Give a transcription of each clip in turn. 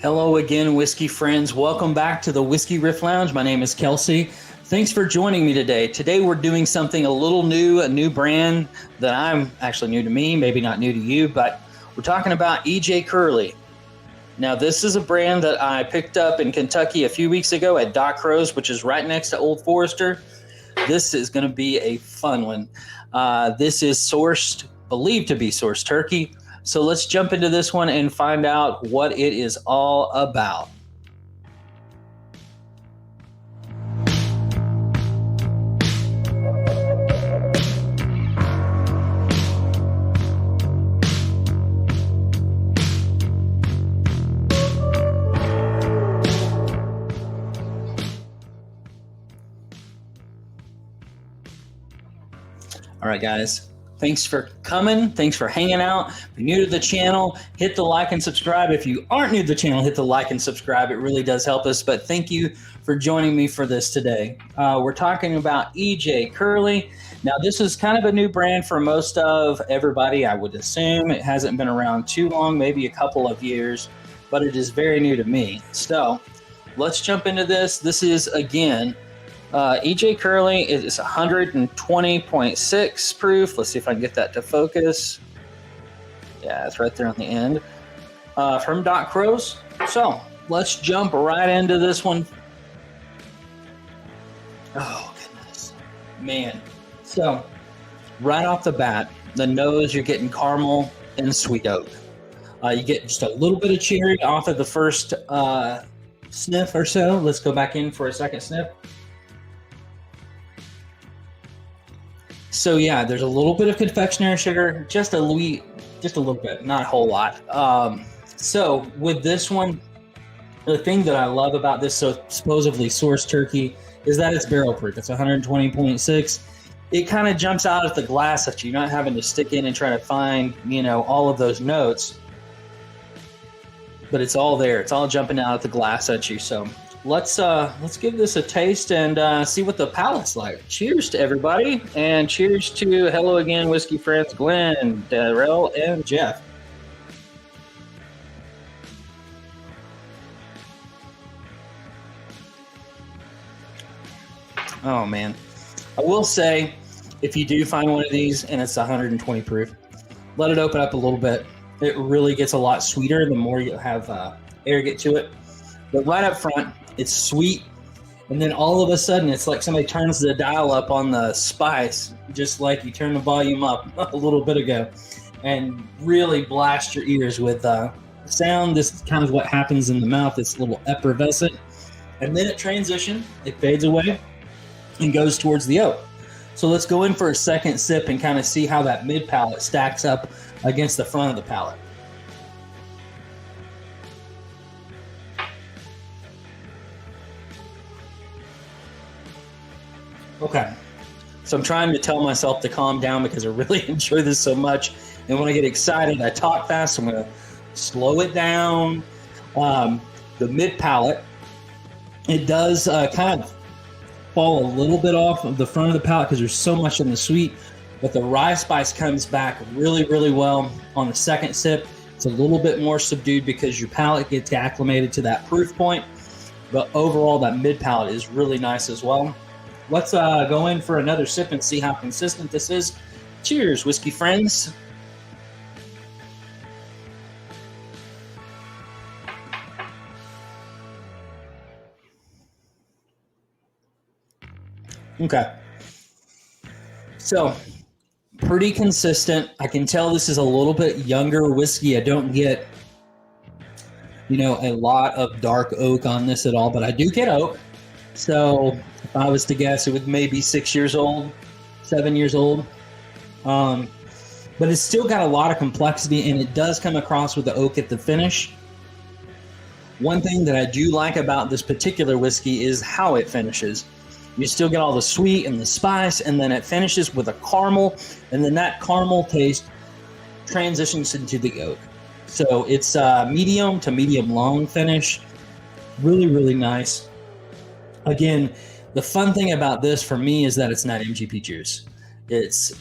Hello again, whiskey friends. Welcome back to the Whiskey Riff Lounge. My name is Kelsey. Thanks for joining me today. Today we're doing something a little new, a new brand that I'm actually new to me, maybe not new to you, but we're talking about EJ Curley. Now, this is a brand that I picked up in Kentucky a few weeks ago at Doc Rose, which is right next to Old Forester. This is going to be a fun one. This is believed to be sourced turkey. So let's jump into this one and find out what it is all about. All right, guys. Thanks for coming. Thanks for hanging out. If you're new to the channel, hit the like and subscribe. If you aren't new to the channel, hit the like and subscribe. It really does help us. But thank you for joining me for this today. We're talking about EJ Curley. Now, this is kind of a new brand for most of everybody, I would assume. It hasn't been around too long, maybe a couple of years, but it is very new to me. So let's jump into this. This is, again, EJ Curley is 120.6 proof. Let's see if I can get that to focus. Yeah, it's right there on the end. From Doc Rose. So let's jump right into this one. Oh, goodness. Man. So right off the bat, the nose, you're getting caramel and sweet oak. You get just a little bit of cherry off of the first sniff or so. Let's go back in for a second sniff. So yeah, there's a little bit of confectionery sugar, just a little bit, not a whole lot. So with this one, the thing that I love about this supposedly sourced turkey is that it's barrel proof. It's 120.6. It kind of jumps out at the glass at you, not having to stick in and try to find, all of those notes. But it's all there. It's all jumping out at the glass at you. So let's give this a taste and see what the palate's like. Cheers to everybody, and cheers to hello again, whiskey friends, Glenn, Darrell, and Jeff. Oh man, I will say, if you do find one of these and it's 120 proof, let it open up a little bit. It really gets a lot sweeter the more you have air get to it. But right up front, it's sweet, and then all of a sudden it's like somebody turns the dial up on the spice, just like you turned the volume up a little bit ago, and really blast your ears with sound. This is kind of what happens in the mouth. It's a little effervescent, and then it transitions, it fades away, and goes towards the oak. So let's go in for a second sip and kind of see how that mid palate stacks up against the front of the palate. Okay, so I'm trying to tell myself to calm down because I really enjoy this so much. And when I get excited, I talk fast. I'm going to slow it down. The mid palate, it does kind of fall a little bit off of the front of the palate because there's so much in the sweet. But the rye spice comes back really, really well on the second sip. It's a little bit more subdued because your palate gets acclimated to that proof point. But overall, that mid palate is really nice as well. Let's go in for another sip and see how consistent this is. Cheers, whiskey friends. Okay. So, pretty consistent. I can tell this is a little bit younger whiskey. I don't get, a lot of dark oak on this at all, but I do get oak. So if I was to guess, it would maybe 6 years old, 7 years old. But it's still got a lot of complexity, and it does come across with the oak at the finish. One thing that I do like about this particular whiskey is how it finishes. You still get all the sweet and the spice, and then it finishes with a caramel, and then that caramel taste transitions into the oak. So it's medium to medium long finish. Really, really nice. Again, the fun thing about this for me is that it's not MGP juice. It's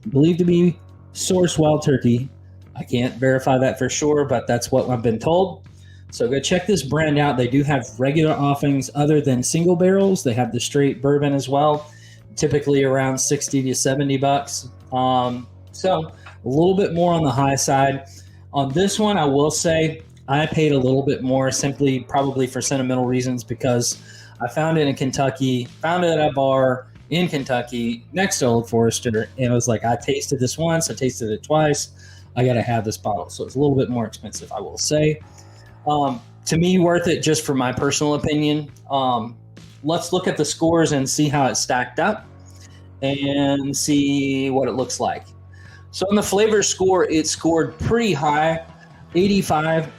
believed to be sourced wild turkey. I can't verify that for sure, but that's what I've been told. So go check this brand out. They do have regular offerings other than single barrels. They have the straight bourbon as well, typically around 60 to 70 bucks. So a little bit more on the high side. On this one, I will say I paid a little bit more, simply probably for sentimental reasons, because I found it in Kentucky, found it at a bar in Kentucky next to Old Forester, and it was like, I tasted this once, I tasted it twice, I got to have this bottle. So it's a little bit more expensive, I will say. To me, worth it just for my personal opinion. Let's look at the scores and see how it stacked up and see what it looks like. So on the flavor score, it scored pretty high, 85.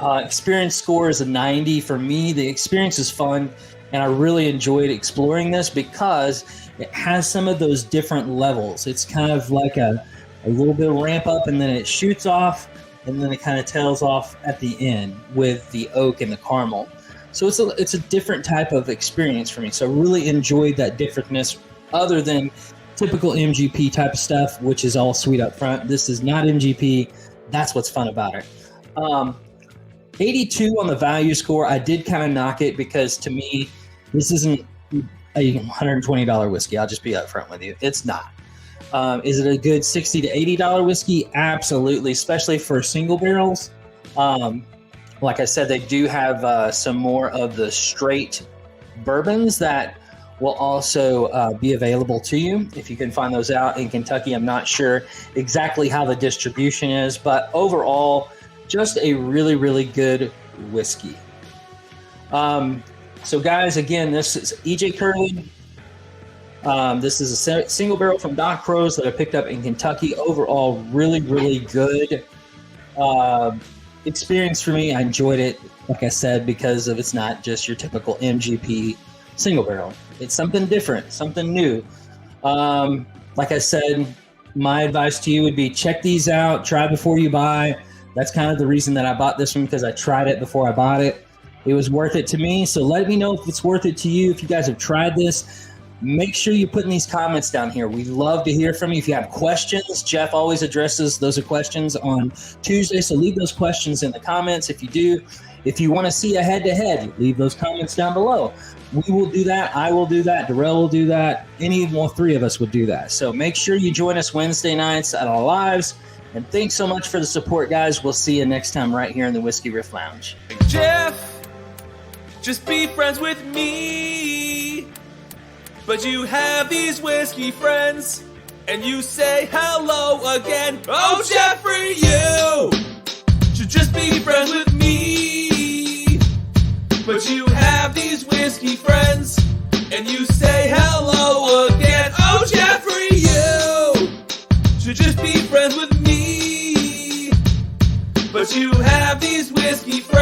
Experience score is a 90 for me. The experience is fun, and I really enjoyed exploring this because it has some of those different levels. It's kind of like a little bit of ramp up, and then it shoots off, and then it kind of tails off at the end with the oak and the caramel. So it's a different type of experience for me. So I really enjoyed that differentness other than typical MGP type of stuff, which is all sweet up front. This is not MGP. That's what's fun about it. 82 on the value score. I did kind of knock it because to me, this isn't a $120 whiskey. I'll just be upfront with you. It's not. Is it a good $60 to $80 whiskey? Absolutely, especially for single barrels. Like I said, they do have some more of the straight bourbons that will also be available to you if you can find those out in Kentucky. I'm not sure exactly how the distribution is, but overall, just a really, really good whiskey. So guys, again, this is EJ Curley. This is a single barrel from Doc Crow's that I picked up in Kentucky. Overall, really, really good experience for me. I enjoyed it, like I said, because of it's not just your typical MGP single barrel. It's something different, something new. Like I said, my advice to you would be check these out, try before you buy. That's kind of the reason that I bought this one, because I tried it before I bought it. It was worth it to me. So let me know if it's worth it to you. If you guys have tried this, make sure you put in these comments down here. We love to hear from you. If you have questions, Jeff always addresses those questions on Tuesday. So leave those questions in the comments if you do. If you want to see a head-to-head, leave those comments down below. We will do that. I will do that. Darrell will do that. Any one, three of us would do that. So make sure you join us Wednesday nights at our lives. And thanks so much for the support, guys. We'll see you next time right here in the Whiskey Riff Lounge. Jeff, just be friends with me. But you have these whiskey friends, and you say hello again. Oh, Jeffrey, you should just be friends with me. But you have these whiskey friends, and you say hello again. Oh, Jeffrey, you should just be friends with me. But you have these whiskey friends.